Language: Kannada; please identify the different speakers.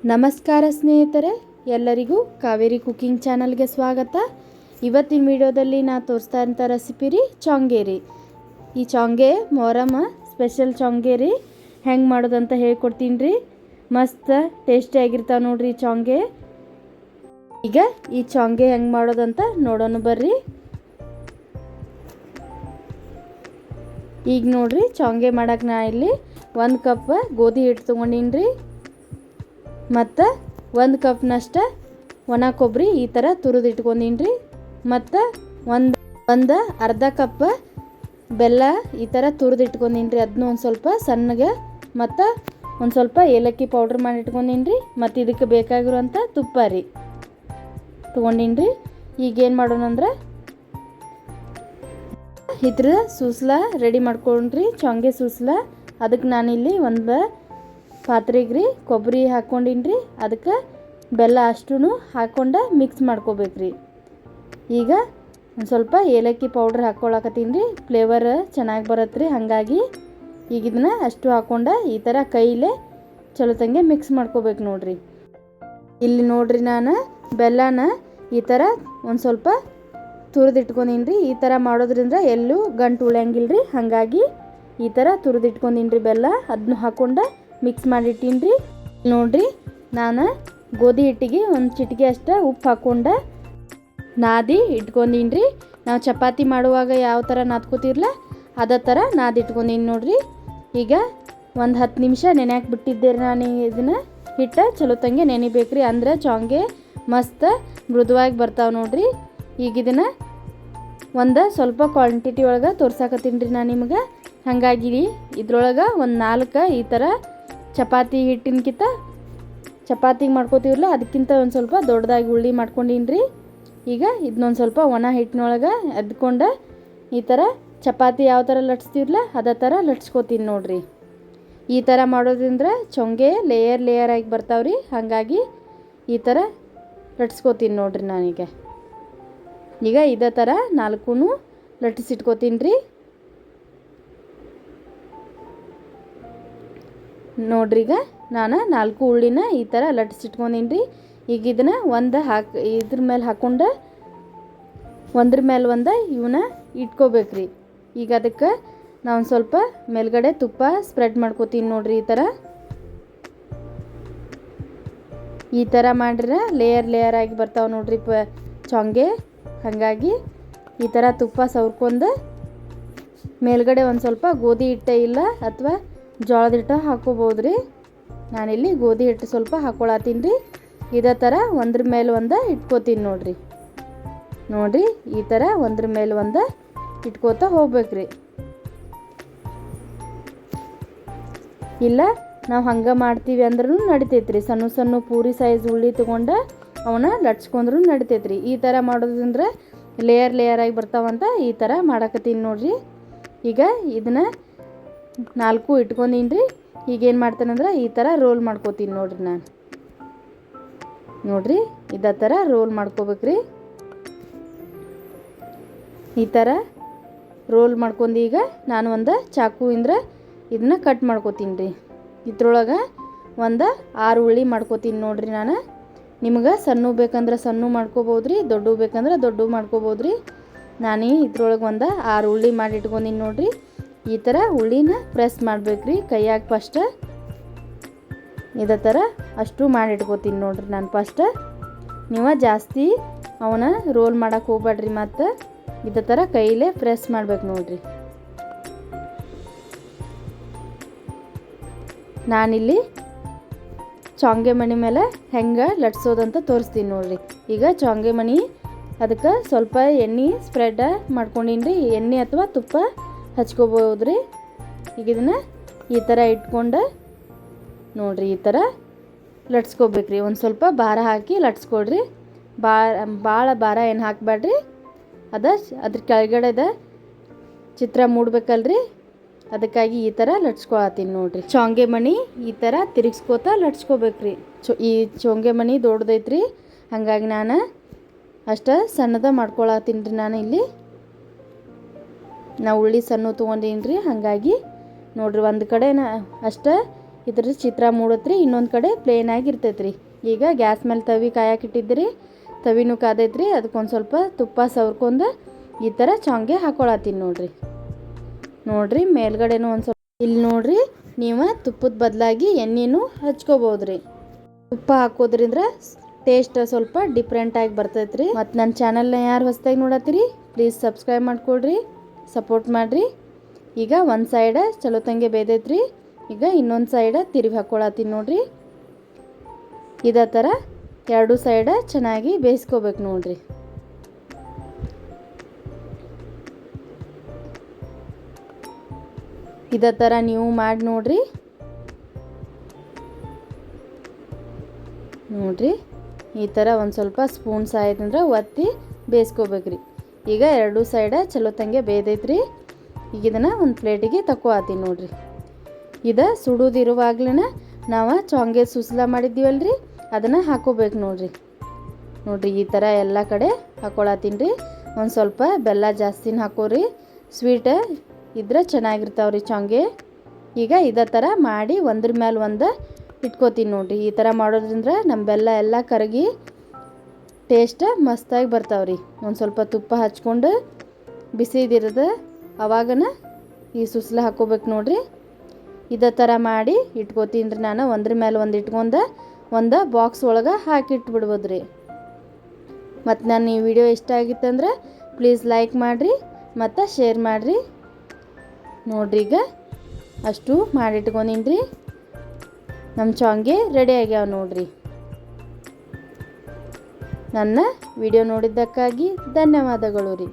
Speaker 1: ನಮಸ್ಕಾರ ಸ್ನೇಹಿತರೆ, ಎಲ್ಲರಿಗೂ ಕಾವೇರಿ ಕುಕಿಂಗ್ ಚಾನಲ್ಗೆ ಸ್ವಾಗತ. ಇವತ್ತಿನ ವಿಡಿಯೋದಲ್ಲಿ ನಾನು ತೋರಿಸ್ತಾ ಇರೋಂಥ ರೆಸಿಪಿ ರೀ ಚೊಂಗೆ ರೀ. ಈ ಚೊಂಗೆ ಮೊಹರಮ್ ಸ್ಪೆಷಲ್ ಚೊಂಗೆ ರೀ. ಹೆಂಗೆ ಮಾಡೋದಂತ ಹೇಳ್ಕೊಡ್ತೀನಿ ರೀ. ಮಸ್ತ್ ಟೇಸ್ಟಿಯಾಗಿರ್ತಾವೆ ನೋಡ್ರಿ ಚೊಂಗೆ. ಈಗ ಈ ಚೊಂಗೆ ಹೆಂಗೆ ಮಾಡೋದಂತ ನೋಡೋಣ ಬರ್ರಿ. ಈಗ ನೋಡ್ರಿ ಚೊಂಗೆ ಮಾಡಕ್ಕೆ ನಾ ಇಲ್ಲಿ 1 ಕಪ್ ಗೋಧಿ ಹಿಟ್ಟು ತೊಗೊಂಡೀನಿ ರೀ. ಮತ್ತು 1 ಕಪ್ನಷ್ಟು ಒಣ ಕೊಬ್ಬರಿ ಈ ಥರ ತುರಿದು ಇಟ್ಕೊಂಡೀನಿ ರೀ. ಮತ್ತು ಒಂದು ಅರ್ಧ ಕಪ್ ಬೆಲ್ಲ ಈ ಥರ ತುರಿದು ಇಟ್ಕೊಂಡೀನಿ ರೀ. ಅದನ್ನೂ ಒಂದು ಸ್ವಲ್ಪ ಸಣ್ಣಗೆ ಮತ್ತು ಒಂದು ಸ್ವಲ್ಪ ಏಲಕ್ಕಿ ಪೌಡ್ರ್ ಮಾಡಿ ಇಟ್ಕೊಂಡೀನಿ ರೀ. ಮತ್ತು ಇದಕ್ಕೆ ಬೇಕಾಗಿರುವಂಥ ತುಪ್ಪ ರೀ ತೊಗೊಂಡೀನಿ ರೀ. ಈಗೇನು ಮಾಡೋಣ ಅಂದ್ರೆ ಇದ್ರ ಸೂಸ್ಲ ರೆಡಿ ಮಾಡ್ಕೊಂಡ್ರಿ ಚೊಂಗೆ ಸೂಸ್ಲ. ಅದಕ್ಕೆ ನಾನಿಲ್ಲಿ ಒಂದು ಪಾತ್ರೆಗೆ ರೀ ಕೊಬ್ಬರಿ ಹಾಕ್ಕೊಂಡೀನಿ ರೀ. ಅದಕ್ಕೆ ಬೆಲ್ಲ ಅಷ್ಟೂ ಹಾಕ್ಕೊಂಡು ಮಿಕ್ಸ್ ಮಾಡ್ಕೋಬೇಕ್ರಿ. ಈಗ ಒಂದು ಸ್ವಲ್ಪ ಏಲಕ್ಕಿ ಪೌಡ್ರ್ ಹಾಕ್ಕೊಳಕತ್ತೀನಿ ರೀ. ಫ್ಲೇವರ್ ಚೆನ್ನಾಗಿ ಬರುತ್ತೆ ರೀ. ಹಾಗಾಗಿ ಈಗ ಇದನ್ನ ಅಷ್ಟು ಹಾಕ್ಕೊಂಡು ಈ ಥರ ಕೈಲೇ ಚಲೋತಂಗೆ ಮಿಕ್ಸ್ ಮಾಡ್ಕೋಬೇಕು ನೋಡ್ರಿ. ಇಲ್ಲಿ ನೋಡ್ರಿ ನಾನು ಬೆಲ್ಲನ ಈ ಥರ ಒಂದು ಸ್ವಲ್ಪ ತುರಿದಿಟ್ಕೊಂಡೀನಿ ರೀ. ಈ ಥರ ಮಾಡೋದ್ರಿಂದ ಎಲ್ಲೂ ಗಂಟು ಉಳಿಯಂಗಿಲ್ಲ ರೀ. ಹಾಗಾಗಿ ಈ ಥರ ತುರಿದಿಟ್ಕೊಂಡೀನಿ ರೀ ಬೆಲ್ಲ. ಅದನ್ನು ಹಾಕ್ಕೊಂಡು ಮಿಕ್ಸ್ ಮಾಡಿಟ್ಟೀನಿ ರೀ. ನೋಡಿರಿ ನಾನು ಗೋಧಿ ಹಿಟ್ಟಿಗೆ ಒಂದು ಚಿಟಿಕೆ ಅಷ್ಟು ಉಪ್ಪು ಹಾಕ್ಕೊಂಡು ನಾದಿ ಇಟ್ಕೊಂಡೀನಿ ರೀ. ನಾವು ಚಪಾತಿ ಮಾಡುವಾಗ ಯಾವ ಥರ ನಾದ್ಕೋತಿರಲ್ಲ ಅದೇ ಥರ ನಾದಿ ಇಟ್ಕೊಂಡೀನಿ ನೋಡಿರಿ. ಈಗ ಒಂದು 10 ನಿಮಿಷ ನೆನೆಯಾಕೆ ಬಿಟ್ಟಿದ್ದೆ ರೀ ನಾನು. ಇದನ್ನು ಹಿಟ್ಟು ಚಲೋತಂಗೆ ನೆನಿಬೇಕು ರೀ. ಅಂದರೆ ಚೊಂಗೆ ಮಸ್ತ್ ಮೃದುವಾಗಿ ಬರ್ತಾವೆ ನೋಡಿರಿ. ಈಗ ಇದನ್ನು ಒಂದು ಸ್ವಲ್ಪ ಕ್ವಾಂಟಿಟಿ ಒಳಗೆ ತೋರ್ಸಾಕತ್ತೀನಿ ರೀ ನಾನು ನಿಮ್ಗೆ. ಹಾಗಾಗಿ ಇದ್ರೊಳಗೆ ಒಂದು 4 ಈ ಥರ ಚಪಾತಿ ಹಿಟ್ಟಿನಕಿಂತ ಚಪಾತಿಗೆ ಮಾಡ್ಕೋತೀವಲ್ಲ ಅದಕ್ಕಿಂತ ಒಂದು ಸ್ವಲ್ಪ ದೊಡ್ಡದಾಗಿ ಉಳ್ಳಿ ಮಾಡ್ಕೊಂಡೀನಿ ರೀ. ಈಗ ಇದನ್ನೊಂದು ಸ್ವಲ್ಪ ಒಣ ಹಿಟ್ಟಿನೊಳಗೆ ಎದ್ಕೊಂಡು ಈ ಥರ ಚಪಾತಿ ಯಾವ ಥರ ಲಟ್ಸ್ತೀವಲ್ಲ ಅದೇ ಥರ ಲಟ್ಸ್ಕೊತೀನಿ ನೋಡಿರಿ. ಈ ಥರ ಮಾಡೋದ್ರಿಂದ ಚೊಂಗೆ ಲೇಯರ್ ಆಗಿ ಬರ್ತಾವೆ ರೀ. ಹಾಗಾಗಿ ಈ ಥರ ಲಟ್ಸ್ಕೊತೀನಿ ನೋಡಿರಿ ನಾನೀಗ. ಈಗ ಇದೇ ಥರ 4 ಲಟ್ಟಿಸಿಟ್ಕೋತೀನಿ ರೀ. ನೋಡ್ರಿ ಈಗ ನಾನು 4 ಉಳ್ಳಿನ ಈ ಥರ ಲಟ್ಟಿಸಿಟ್ಕೊಂಡೀನಿ ರೀ. ಈಗ ಇದನ್ನು ಇದ್ರ ಮೇಲೆ ಹಾಕ್ಕೊಂಡು ಒಂದ್ರ ಮೇಲೆ ಒಂದು ಇವನ್ನ ಇಟ್ಕೋಬೇಕ್ರಿ. ಈಗ ಅದಕ್ಕೆ ನಾನು ಸ್ವಲ್ಪ ಮೇಲ್ಗಡೆ ತುಪ್ಪ ಸ್ಪ್ರೆಡ್ ಮಾಡ್ಕೋತೀನಿ ನೋಡ್ರಿ. ಈ ಥರ ಮಾಡಿದ್ರೆ ಲೇಯರ್ ಆಗಿ ಬರ್ತಾವೆ ನೋಡ್ರಿ ಚೊಂಗೆ. ಹಾಗಾಗಿ ಈ ಥರ ತುಪ್ಪ ಸವ್ರ್ಕೊಂಡು ಮೇಲ್ಗಡೆ ಒಂದು ಸ್ವಲ್ಪ ಗೋಧಿ ಹಿಟ್ಟೆ ಇಲ್ಲ ಅಥವಾ ಜೋಳದ ಹಿಟ್ಟು ಹಾಕ್ಕೋಬೋದು ರೀ. ನಾನಿಲ್ಲಿ ಗೋಧಿ ಹಿಟ್ಟು ಸ್ವಲ್ಪ ಹಾಕ್ಕೊಳತ್ತೀನಿ ರೀ. ಇದೇ ಥರ ಒಂದ್ರ ಮೇಲೆ ಒಂದು ಇಟ್ಕೋತೀನಿ ನೋಡಿರಿ. ಈ ಥರ ಒಂದ್ರ ಮೇಲೆ ಒಂದು ಇಟ್ಕೋತಾ ಹೋಗ್ಬೇಕ್ರಿ. ಇಲ್ಲ ನಾವು ಹಂಗೆ ಮಾಡ್ತೀವಿ ಅಂದ್ರೂ ನಡಿತೈತೆ ರೀ. ಸಣ್ಣ ಪೂರಿ ಸೈಜ್ ಉಳ್ಳಿ ತೊಗೊಂಡು ಅವನ್ನ ಲಟ್ಸ್ಕೊಂಡ್ರೂ ನಡಿತೈತೆ ರೀ. ಈ ಥರ ಮಾಡೋದ್ರಿಂದ ಲೇಯರ್ ಆಗಿ ಬರ್ತಾವಂತ ಈ ಥರ ಮಾಡಕತ್ತೀನಿ ನೋಡಿರಿ. ಈಗ ಇದನ್ನು 4 ಇಟ್ಕೊಂಡೀನಿ ರೀ. ಈಗೇನು ಮಾಡ್ತೇನೆಂದ್ರೆ ಈ ಥರ ರೋಲ್ ಮಾಡ್ಕೋತೀನಿ ನೋಡಿರಿ ನಾನು. ನೋಡಿರಿ ಇದೇ ಥರ ರೋಲ್ ಮಾಡ್ಕೋಬೇಕ್ರಿ. ಈ ಥರ ರೋಲ್ ಮಾಡ್ಕೊಂಡು ಈಗ ನಾನು ಒಂದು ಚಾಕುವಿಂದ ಇದನ್ನ ಕಟ್ ಮಾಡ್ಕೋತೀನಿ ರೀ. ಇದ್ರೊಳಗೆ ಒಂದು 6 ಉಳ್ಳಿ ಮಾಡ್ಕೋತೀನಿ ನೋಡಿರಿ ನಾನು. ನಿಮ್ಗೆ ಸಣ್ಣ ಬೇಕಂದ್ರೆ ಸಣ್ಣ ಮಾಡ್ಕೋಬೋದು ರೀ, ದೊಡ್ಡ ಬೇಕಂದ್ರೆ ದೊಡ್ಡ ಮಾಡ್ಕೋಬೋದು ರೀ. ನಾನು ಇದ್ರೊಳಗೆ ಒಂದು 6 ಉಳ್ಳಿ ಮಾಡಿ ಇಟ್ಕೊಂಡೀನಿ ನೋಡಿರಿ. ಈ ಥರ ಉಳ್ಳಿನ ಪ್ರೆಸ್ ಮಾಡ್ಬೇಕ್ರಿ ಕೈಯಾಗ. ಫಸ್ಟ್ ಇದೇ ಥರ ಅಷ್ಟು ಮಾಡಿ ಇಟ್ಕೋತೀನಿ ನೋಡಿರಿ ನಾನು. ಫಸ್ಟ್ ನೀವು ಜಾಸ್ತಿ ಅವನ್ನ ರೋಲ್ ಮಾಡೋಕೆ ಹೋಗ್ಬೇಡ್ರಿ. ಮತ್ತು ಇದೇ ಥರ ಕೈಲೇ ಪ್ರೆಸ್ ಮಾಡ್ಬೇಕು ನೋಡಿರಿ. ನಾನಿಲ್ಲಿ ಚೊಂಗೆ ಮಣಿ ಮೇಲೆ ಹೆಂಗೆ ಲಟ್ಸೋದಂತ ತೋರಿಸ್ತೀನಿ ನೋಡಿರಿ. ಈಗ ಚೊಂಗೆ ಮಣಿ ಅದಕ್ಕೆ ಸ್ವಲ್ಪ ಎಣ್ಣೆ ಸ್ಪ್ರೆಡ್ ಮಾಡ್ಕೊಂಡೀನಿ ರೀ. ಎಣ್ಣೆ ಅಥವಾ ತುಪ್ಪ ಹಚ್ಕೋಬೋದು ರೀ. ಈಗ ಇದನ್ನು ಈ ಥರ ಇಟ್ಕೊಂಡು ನೋಡಿರಿ ಈ ಥರ ಲಟ್ಸ್ಕೋಬೇಕ್ರಿ. ಒಂದು ಸ್ವಲ್ಪ ಭಾರ ಹಾಕಿ ಲಟ್ಸ್ಕೊಡ್ರಿ. ಭಾಳ ಭಾರ ಏನು ಹಾಕಬೇಡ್ರಿ. ಅದ್ರ ಕೆಳಗಡೆದ ಚಿತ್ರ ಮೂಡಬೇಕಲ್ರಿ. ಅದಕ್ಕಾಗಿ ಈ ಥರ ಲಟ್ಸ್ಕೊಳತ್ತೀನಿ ನೋಡಿರಿ. ಚೊಂಗೆ ಮಣಿ ಈ ಥರ ತಿರುಗಿಸ್ಕೋತಾ ಲಟ್ಸ್ಕೋಬೇಕ್ರಿ. ಈ ಚೊಂಗೆ ಮಣಿ ದೊಡ್ಡದೈತ್ರಿ. ಹಾಗಾಗಿ ನಾನು ಅಷ್ಟು ಸಣ್ಣದ ಮಾಡ್ಕೊಳತ್ತೀನಿ ರೀ ನಾನು ಇಲ್ಲಿ. ನಾವು ಉಳ್ಳಿ ಸಣ್ಣ ತೊಗೊಂಡೀನಿ ರೀ. ಹಾಗಾಗಿ ನೋಡಿರಿ ಒಂದು ಕಡೆ ಅಷ್ಟೇ ಇದ್ರ ಚಿತ್ರ ಮೂಡತ್ರಿ, ಇನ್ನೊಂದು ಕಡೆ ಪ್ಲೇನ್ ಆಗಿರ್ತೈತೆ ರೀ. ಈಗ ಗ್ಯಾಸ್ ಮೇಲೆ ತವಿ ಕಾಯಕ್ಕಿಟ್ಟಿದ್ರಿ, ತವಿನೂ ಕಾದೈತ್ರಿ. ಅದಕ್ಕೊಂದು ಸ್ವಲ್ಪ ತುಪ್ಪ ಸವ್ರ್ಕೊಂಡು ಈ ಥರ ಚೊಂಗೆ ಹಾಕೊಳತ್ತೀನಿ ನೋಡ್ರಿ ಮೇಲ್ಗಡೆನೂ ಒಂದು ಸ್ವಲ್ಪ. ಇಲ್ಲಿ ನೋಡ್ರಿ, ನೀವು ತುಪ್ಪದ ಬದಲಾಗಿ ಎಣ್ಣೆನೂ ಹಚ್ಕೋಬೋದ್ರಿ. ತುಪ್ಪ ಹಾಕೋದ್ರಿಂದ ಟೇಸ್ಟ್ ಸ್ವಲ್ಪ ಡಿಫ್ರೆಂಟಾಗಿ ಬರ್ತೈತ್ರಿ. ಮತ್ತು ನನ್ನ ಚಾನಲ್ನ ಯಾರು ಹೊಸದಾಗಿ ನೋಡತ್ತೀರಿ ಪ್ಲೀಸ್ ಸಬ್ಸ್ಕ್ರೈಬ್ ಮಾಡ್ಕೊಳ್ರಿ, ಸಪೋರ್ಟ್ ಮಾಡಿರಿ. ಈಗ ಒಂದು ಸೈಡ ಚಲೋ ತಂಗೆ ಬೇದೈತ್ರಿ. ಈಗ ಇನ್ನೊಂದು ಸೈಡ ತಿರುಗಿ ಹಾಕ್ಕೊಳತ್ತೀನಿ ನೋಡ್ರಿ. ಇದೇ ಥರ ಎರಡು ಸೈಡ ಚೆನ್ನಾಗಿ ಬೇಯಿಸ್ಕೋಬೇಕು ನೋಡ್ರಿ. ಇದೇ ಥರ ನೀವು ಮಾಡಿ ನೋಡ್ರಿ. ಈ ಥರ ಒಂದು ಸ್ವಲ್ಪ ಸ್ಪೂನ್ ಸಹಾಯದಿಂದ ಒತ್ತಿ ಬೇಯಿಸ್ಕೋಬೇಕ್ರಿ. ಈಗ ಎರಡು ಸೈಡ ಚಲೋ ತಂಗೆ ಬೇದೈತ್ರಿ. ಈಗ ಇದನ್ನು ಒಂದು ಪ್ಲೇಟಿಗೆ ತಕ್ಕೋತೀನಿ ನೋಡ್ರಿ. ಇದು ಸುಡುದಿರುವಾಗ್ಲೇ ನಾವು ಚೊಂಗೆ ಸುಸ್ಲಾ ಮಾಡಿದ್ದೀವಲ್ರಿ, ಅದನ್ನು ಹಾಕೋಬೇಕು ನೋಡ್ರಿ. ಈ ಥರ ಎಲ್ಲ ಕಡೆ ಹಾಕೊಳತ್ತೀನಿ ರೀ. ಒಂದು ಸ್ವಲ್ಪ ಬೆಲ್ಲ ಜಾಸ್ತಿನ ಹಾಕೋರಿ, ಸ್ವೀಟ್ ಇದ್ರೆ ಚೆನ್ನಾಗಿರ್ತಾವ್ರಿ ಚೊಂಗೆ. ಈಗ ಇದೇ ಥರ ಮಾಡಿ ಒಂದ್ರ ಮೇಲೆ ಒಂದು ಇಟ್ಕೋತೀನಿ ನೋಡ್ರಿ. ಈ ಥರ ಮಾಡೋದ್ರಿಂದ ನಮ್ಮ ಬೆಲ್ಲ ಎಲ್ಲ ಕರಗಿ ಟೇಸ್ಟ್ ಮಸ್ತಾಗಿ ಬರ್ತಾವ್ರಿ. ಒಂದು ಸ್ವಲ್ಪ ತುಪ್ಪ ಹಚ್ಕೊಂಡು ಬಿಸಿದಿರೋದು ಅವಾಗನ ಈ ಸುಸ್ಲ ಹಾಕೋಬೇಕು ನೋಡ್ರಿ. ಇದೇ ಥರ ಮಾಡಿ ಇಟ್ಕೋತೀನಿ ರೀ. ನಾನು ಒಂದ್ರ ಮೇಲೆ ಒಂದು ಇಟ್ಕೊಂಡು ಒಂದು ಬಾಕ್ಸ್ ಒಳಗೆ ಹಾಕಿಟ್ಬಿಡ್ಬೋದ್ರಿ. ಮತ್ತು ನಾನು ಈ ವಿಡಿಯೋ ಇಷ್ಟ ಆಗಿತ್ತಂದ್ರೆ ಪ್ಲೀಸ್ ಲೈಕ್ ಮಾಡಿರಿ ಮತ್ತು ಶೇರ್ ಮಾಡಿರಿ ನೋಡ್ರಿ. ಈಗ ಅಷ್ಟು ಮಾಡಿಟ್ಕೊಂಡೀನಿ ರೀ. ನಮ್ಮ ಚೊಂಗೆ ರೆಡಿ ಆಗ್ಯಾವ ನೋಡ್ರಿ. ನನ್ನ ವಿಡಿಯೋ ನೋಡಿದ್ದಕ್ಕಾಗಿ ಧನ್ಯವಾದಗಳು ರೀ.